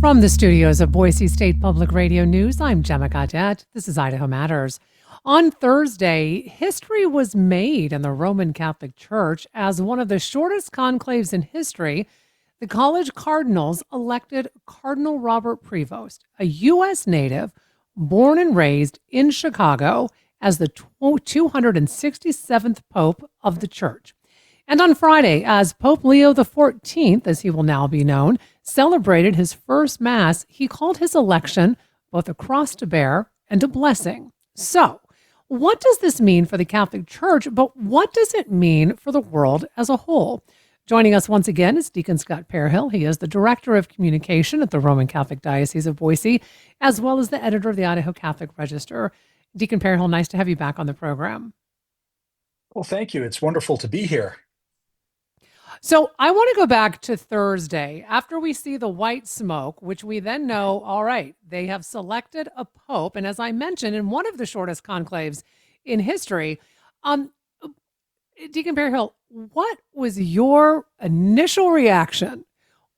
From the studios of Boise State Public Radio News, I'm Gemma Gaudette. This is Idaho Matters. On Thursday, history was made in the Roman Catholic Church as one of the shortest conclaves in history. The college cardinals elected Cardinal Robert Prevost, a U.S. native born and raised in Chicago, as the 267th Pope of the Church. And on Friday, as Pope Leo XIV, as he will now be known, celebrated his first Mass, he called his election both a cross to bear and a blessing. So, what does this mean for the Catholic Church, but what does it mean for the world as a whole? Joining us once again is Deacon Scott Pearhill. He is the Director of Communication at the Roman Catholic Diocese of Boise, as well as the editor of the Idaho Catholic Register. Deacon Pearhill, nice to have you back on the program. Well, thank you. It's wonderful to be here. So I want to go back to Thursday after we see the white smoke, which we then know, all right, they have selected a pope. And as I mentioned, in one of the shortest conclaves in history, Deacon Pearhill, what was your initial reaction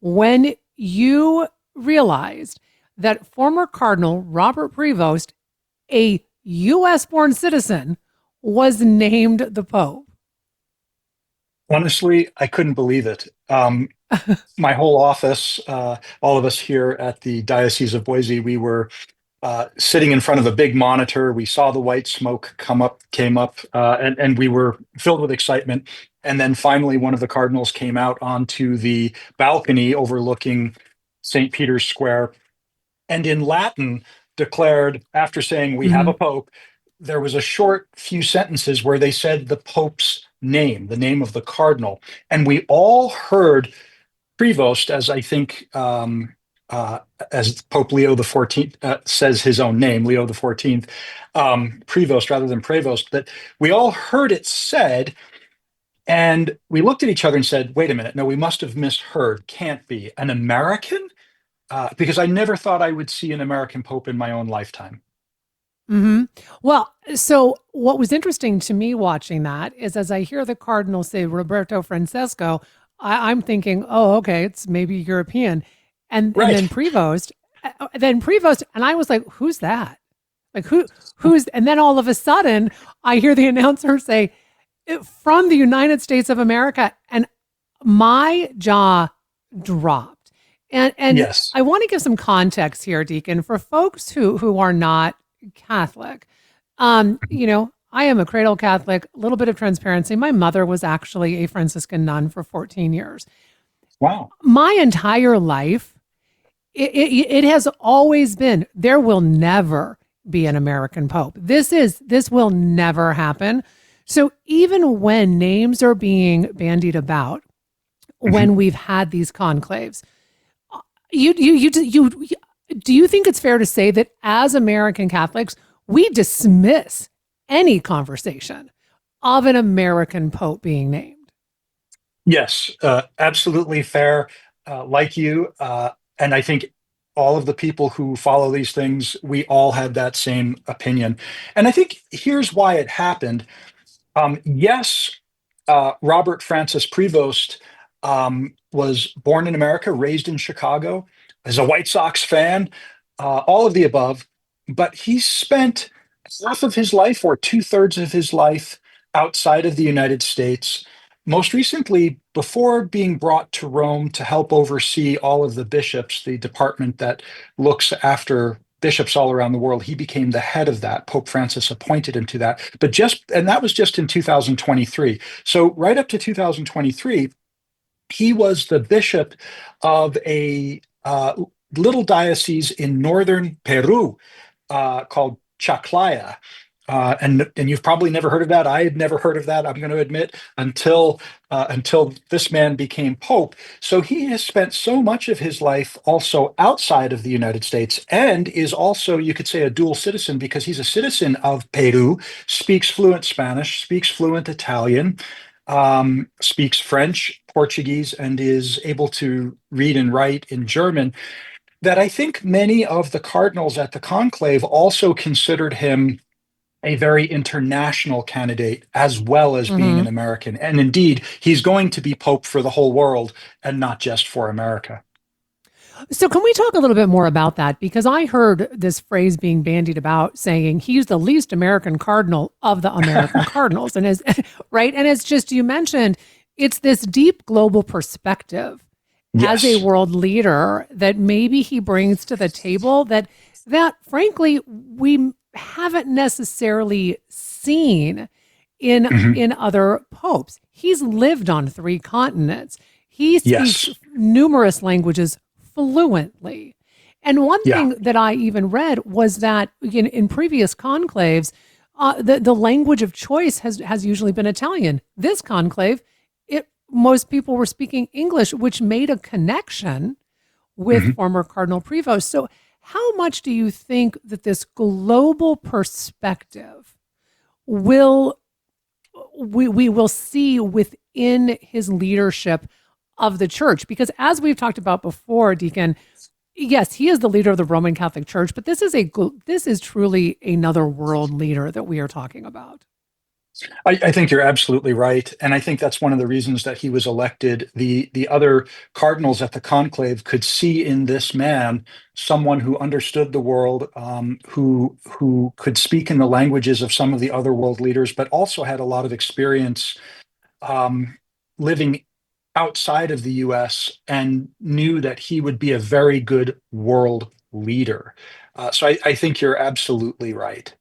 when you realized that former Cardinal Robert Prevost, a U.S.-born citizen, was named the Pope? Honestly, I couldn't believe it. My whole office, all of us here at the Diocese of Boise, we were sitting in front of a big monitor. We saw the white smoke came up, and we were filled with excitement. And then finally, one of the cardinals came out onto the balcony overlooking St. Peter's Square, and in Latin declared, after saying, "We have a pope," there was a short few sentences where they said the Pope's name, the name of the cardinal. And we all heard Prevost, as I think, as Pope Leo XIV says his own name, Leo XIV, Prevost rather than Prevost, but we all heard it said, and we looked at each other and said, wait a minute, no, we must have misheard. Can't be. An American? Because I never thought I would see an American Pope in my own lifetime. Mm-hmm. Well, so what was interesting to me watching that is as I hear the cardinal say Roberto Francesco, I'm thinking, oh, okay, it's maybe European. And Right. then Prevost, and I was like, who's that? Like who's, and then all of a sudden I hear the announcer say, from the United States of America, and my jaw dropped. And Yes. I want to give some context here, Deacon, for folks who are not Catholic. I am a cradle Catholic, a little bit of transparency. My mother was actually a Franciscan nun for 14 years. Wow. My entire life, it has always been, there will never be an American Pope. This will never happen. So even when names are being bandied about, when we've had these conclaves, do you think it's fair to say that as American Catholics, we dismiss any conversation of an American Pope being named? Yes, absolutely fair. Like you, and I think all of the people who follow these things, we all had that same opinion. And I think here's why it happened. Yes, Robert Francis Prevost was born in America, raised in Chicago, is a White Sox fan, all of the above, but he spent half of his life or two-thirds of his life outside of the United States. Most recently, before being brought to Rome to help oversee all of the bishops, the department that looks after bishops all around the world, he became the head of that. Pope Francis appointed him to that. And that was just in 2023. So right up to 2023, he was the bishop of a little diocese in northern Peru called Chaclayo. And you've probably never heard of that. I had never heard of that, I'm going to admit, until this man became Pope. So he has spent so much of his life also outside of the United States, and is also, you could say, a dual citizen, because he's a citizen of Peru, speaks fluent Spanish, speaks fluent Italian, speaks French, Portuguese, and is able to read and write in German. That I think many of the cardinals at the conclave also considered him a very international candidate, as well as being an American. And indeed, he's going to be Pope for the whole world and not just for America. So can we talk a little bit more about that? Because I heard this phrase being bandied about saying he's the least American cardinal of the American cardinals. And as right. And it's just you mentioned, it's this deep global perspective as a Yes. world leader that maybe he brings to the table that frankly we haven't necessarily seen Hmm. in other popes. He's lived on three continents. He speaks Yes. numerous languages fluently. And one Yeah. thing that I even read was that in previous conclaves, the language of choice has usually been Italian. This conclave, most people were speaking English, which made a connection with Hmm. former Cardinal Prevost. So, how much do you think that this global perspective will we will see within his leadership of the church? Because as we've talked about before, Deacon, yes, he is the leader of the Roman Catholic Church, but this is truly another world leader that we are talking about. I think you're absolutely right, and I think that's one of the reasons that he was elected. The other cardinals at the conclave could see in this man someone who understood the world, who could speak in the languages of some of the other world leaders, but also had a lot of experience living outside of the U.S. and knew that he would be a very good world leader. So I think you're absolutely right.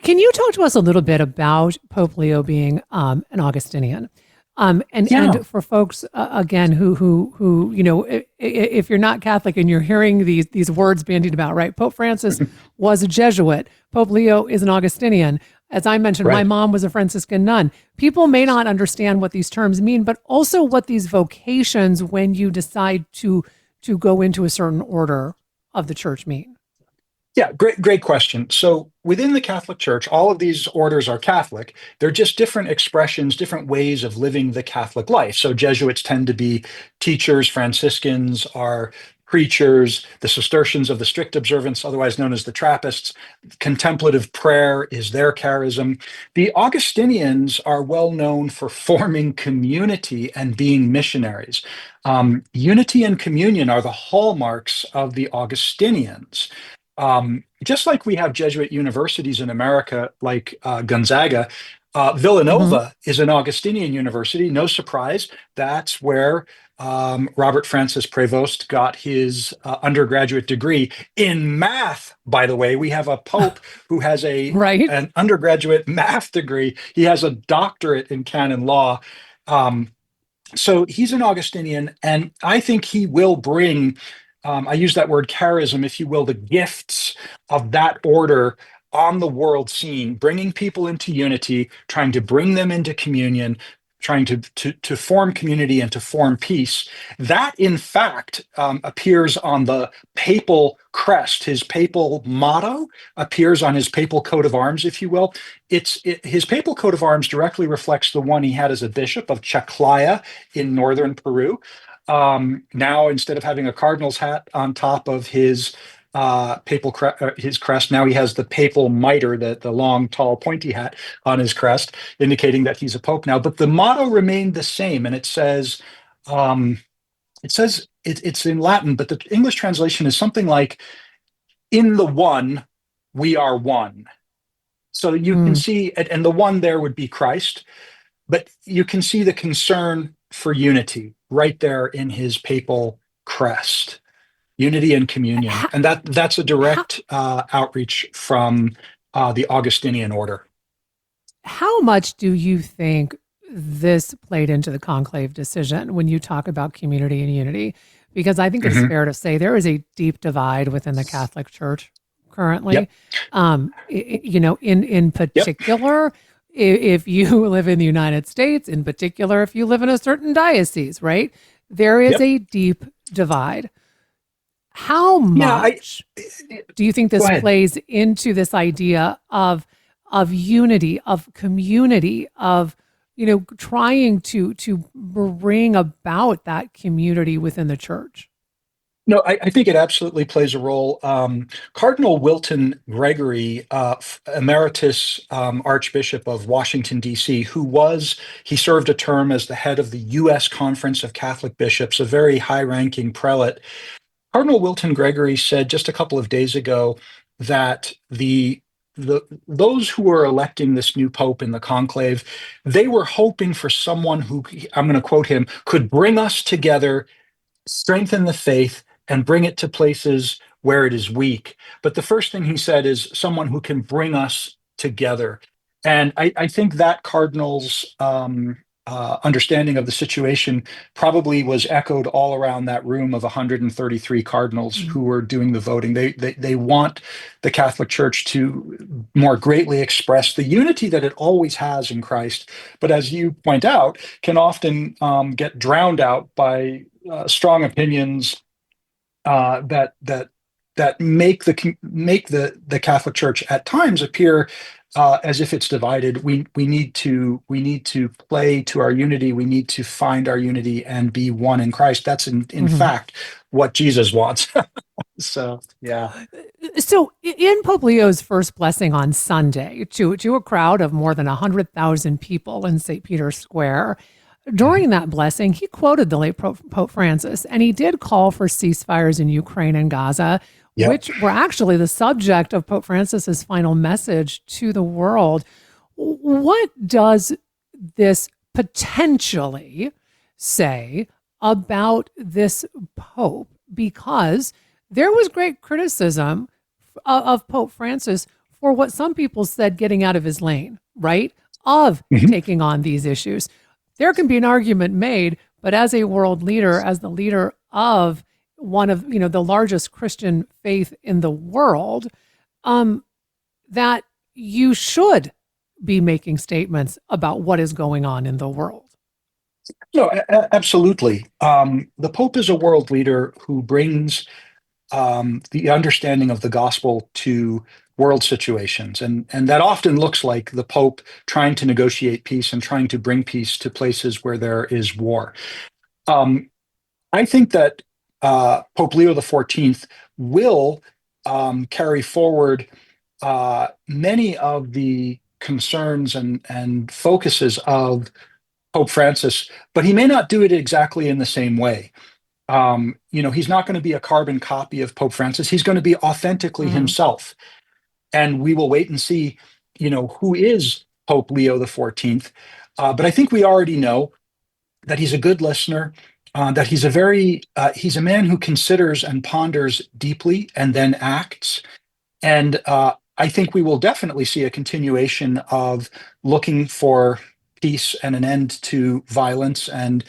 Can you talk to us a little bit about Pope Leo being an Augustinian? And Yeah. for folks again who if you're not Catholic and you're hearing these words bandied about, right? Pope Francis was a Jesuit. Pope Leo is an Augustinian. As I mentioned, my Right. mom was a Franciscan nun. People may not understand what these terms mean, but also what these vocations, when you decide to go into a certain order of the church, mean. Yeah, great question. So within the Catholic Church, all of these orders are Catholic. They're just different expressions, different ways of living the Catholic life. So Jesuits tend to be teachers, Franciscans are preachers, the Cistercians of the strict observance, otherwise known as the Trappists. Contemplative prayer is their charism. The Augustinians are well known for forming community and being missionaries. Unity and communion are the hallmarks of the Augustinians. Just like we have Jesuit universities in America, like Gonzaga, Mhm. Villanova is an Augustinian university. No surprise. That's where Robert Francis Prevost got his undergraduate degree in math. By the way, we have a pope who has a Right? an undergraduate math degree. He has a doctorate in canon law. Um, so he's an Augustinian, and I think he will bring, I use that word charism, if you will, the gifts of that order on the world scene, bringing people into unity, trying to bring them into communion, trying to form community and to form peace. That, in fact, appears on the papal crest. His papal motto appears on his papal coat of arms, if you will. His papal coat of arms directly reflects the one he had as a bishop of Chaclayo in northern Peru. Now, instead of having a cardinal's hat on top of his his crest, now he has the papal mitre, the long, tall, pointy hat on his crest, indicating that he's a pope now. But the motto remained the same, and um, it's in Latin, but the English translation is something like "In the one, we are one." So you can Mm. see, and the one there would be Christ, but you can see the concern for unity right there in his papal crest, unity and communion, How, and that's a how, direct outreach from the Augustinian order. how much do you think this played into the conclave decision when you talk about community and unity? Because I think it is Hmm. fair to say there is a deep divide within the Catholic Church currently. Yep. In Yep. particular, if you live in the United States, in particular, if you live in a certain diocese, right, there is Yep. a deep divide. How Yeah. much do you think Go this ahead. plays into this idea of unity, of community, of trying to bring about that community within the church? No, I think it absolutely plays a role. Cardinal Wilton Gregory, emeritus Archbishop of Washington, D.C., he served a term as the head of the U.S. Conference of Catholic Bishops, a very high-ranking prelate. Cardinal Wilton Gregory said just a couple of days ago that those who were electing this new pope in the conclave, they were hoping for someone who, I'm going to quote him, could bring us together, strengthen the faith, and bring it to places where it is weak. But the first thing he said is someone who can bring us together. And I think that Cardinal's understanding of the situation probably was echoed all around that room of 133 cardinals who were doing the voting. They want the Catholic Church to more greatly express the unity that it always has in Christ, but as you point out, can often get drowned out by strong opinions that make the Catholic Church at times appear as if it's divided. We need to play to our unity. We need to find our unity and be one in Christ. That's in Mhm. fact what Jesus wants. So yeah. So, in Pope Leo's first blessing on Sunday to a crowd of more than 100,000 people in St. Peter's Square, Mhm. during that blessing, he quoted the late Pope Francis, and he did call for ceasefires in Ukraine and Gaza, Yep. which were actually the subject of Pope Francis's final message to the world. What does this potentially say about this Pope? Because there was great criticism of Pope Francis for what some people said getting out of his lane, right? Of Mhm. taking on these issues. There can be an argument made, but as a world leader, as the leader of one of the largest Christian faith in the world, um, that you should be making statements about what is going on in the world. No, absolutely. The Pope is a world leader who brings the understanding of the gospel to world situations. And that often looks like the Pope trying to negotiate peace and trying to bring peace to places where there is war. Um, I think that Pope Leo XIV will carry forward many of the concerns and focuses of Pope Francis, but he may not do it exactly in the same way. He's not going to be a carbon copy of Pope Francis. He's going to be authentically Mhm. himself. And we will wait and see, who is Pope Leo XIV. But I think we already know that he's a good listener, that he's a man who considers and ponders deeply and then acts. And I think we will definitely see a continuation of looking for peace and an end to violence, and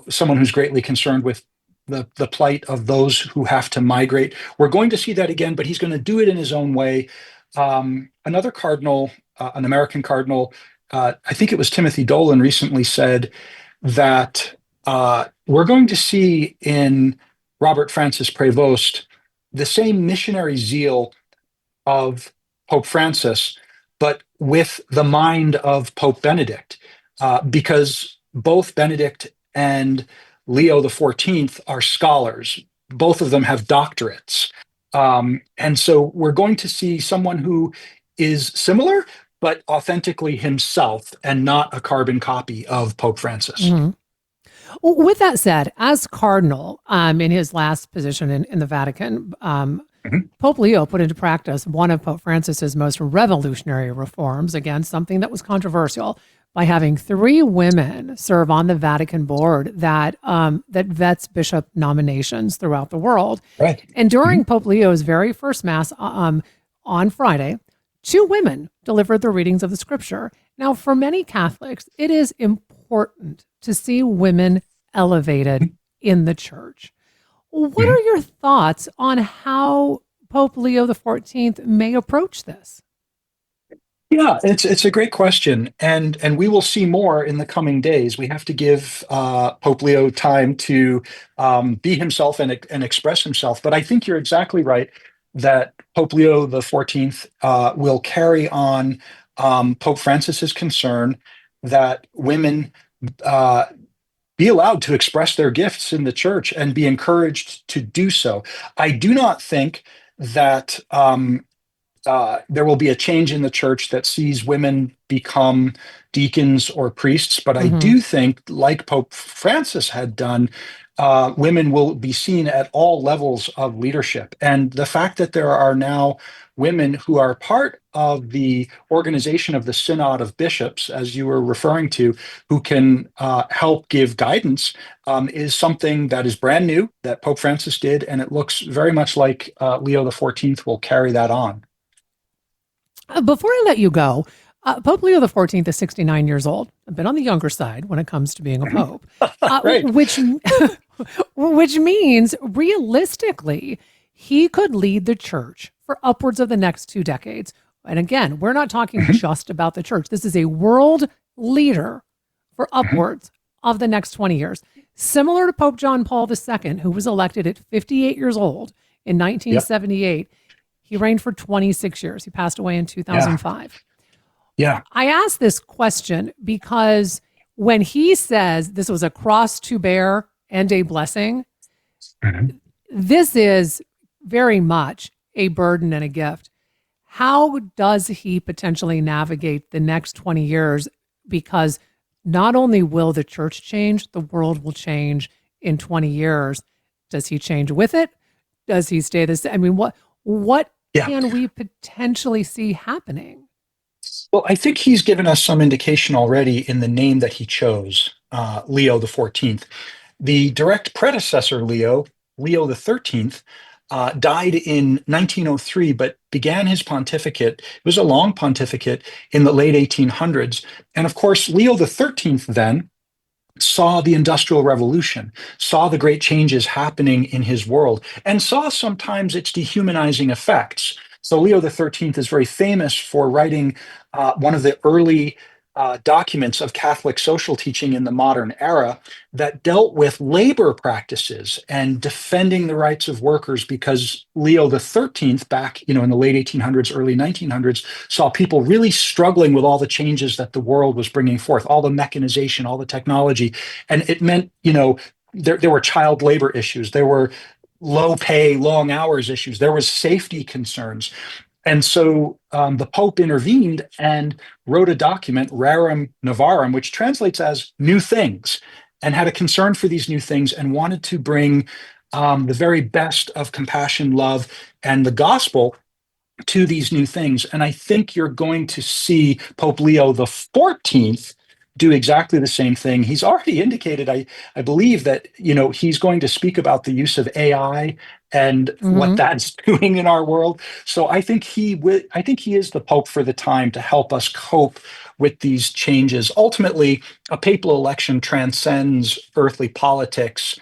someone who's greatly concerned with the plight of those who have to migrate. We're going to see that again, but he's going to do it in his own way. Another cardinal, an American cardinal, I think it was Timothy Dolan, recently said that we're going to see in Robert Francis Prevost the same missionary zeal of Pope Francis, but with the mind of Pope Benedict, because both Benedict and Leo XIV are scholars. Both of them have doctorates. And so we're going to see someone who is similar, but authentically himself and not a carbon copy of Pope Francis. Mhm. Well, with that said, as cardinal, in his last position in the Vatican, Mhm. Pope Leo put into practice one of Pope Francis's most revolutionary reforms, again, something that was controversial, by having three women serve on the Vatican board that vets bishop nominations throughout the world. Right. And Mhm. during Pope Leo's very first mass on Friday, two women delivered the readings of the scripture. Now, for many Catholics, it is important to see women elevated in the church. What Mhm. are your thoughts on how Pope Leo XIV may approach this? Yeah, it's a great question, and we will see more in the coming days. We have to give Pope Leo time to be himself and express himself. But I think you're exactly right that Pope Leo XIV will carry on Pope Francis's concern that women uh, be allowed to express their gifts in the church and be encouraged to do so. I do not think that there will be a change in the church that sees women become deacons or priests. But I Hmm. do think, like Pope Francis had done, women will be seen at all levels of leadership. And the fact that there are now women who are part of the organization of the Synod of Bishops, as you were referring to, who can help give guidance, is something that is brand new that Pope Francis did. And it looks very much like Leo the 14th will carry that on. Before I let you go, Pope Leo the 14th is 69 years old, a bit on the younger side when it comes to being a pope, Right. which means realistically, he could lead the church for upwards of the next 2 decades. And again, we're not talking Mhm, just about the church. This is a world leader for mhm. upwards of the next 20 years. Similar to Pope John Paul II, who was elected at 58 years old in Yep. 1978. He reigned for 26 years. He passed away in Yeah. 2005. Yeah. I ask this question because when he says this was a cross to bear and a blessing, Mhm. this is very much a burden and a gift. How does he potentially navigate the next 20 years? Because not only will the church change, the world will change in 20 years. Does he change with it? Does he stay the same? I mean, what Yeah. can we potentially see happening? Well, I think he's given us some indication already in the name that he chose, Leo the 14th. The direct predecessor, Leo the 13th, died in 1903, but began his pontificate. It was a long pontificate in the late 1800s. And of course, Leo the 13th then saw the Industrial Revolution, saw the great changes happening in his world, and saw sometimes its dehumanizing effects. So Leo the 13th is very famous for writing one of the early documents of Catholic social teaching in the modern era that dealt with labor practices and defending the rights of workers, because Leo the 13th, back in the late 1800s, early 1900s, saw people really struggling with all the changes that the world was bringing forth, all the mechanization, all the technology. And it meant, there were child labor issues, there were low pay, long hours issues, there was safety concerns. And so the Pope intervened and wrote a document, Rerum Novarum, which translates as new things, and had a concern for these new things and wanted to bring the very best of compassion, love, and the gospel to these new things. And I think you're going to see Pope Leo the 14th do exactly the same thing. He's already indicated, I believe, that he's going to speak about the use of AI and what Hmm. that's doing in our world. So I think he is the Pope for the time to help us cope with these changes. Ultimately, a papal election transcends earthly politics.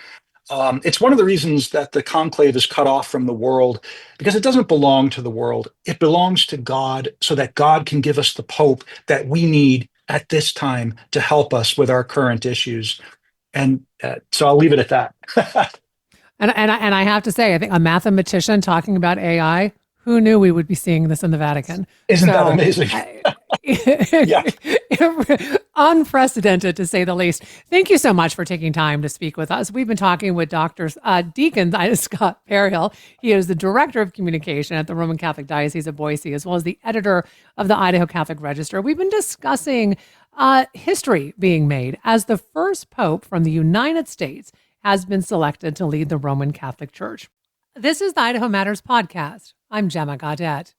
It's one of the reasons that the conclave is cut off from the world, because it doesn't belong to the world. It belongs to God, so that God can give us the Pope that we need at this time to help us with our current issues. And so I'll leave it at that. And I have to say, I think a mathematician talking about AI, who knew we would be seeing this in the Vatican? Isn't that So, amazing? I, Yeah. unprecedented to say the least. Thank you so much for taking time to speak with us. We've been talking with Dr. Deacon Scott Pearhill. He is the Director of Communication at the Roman Catholic Diocese of Boise, as well as the editor of the Idaho Catholic Register. We've been discussing history being made as the first pope from the United States has been selected to lead the Roman Catholic Church. This is the Idaho Matters podcast. I'm Gemma Gaudet.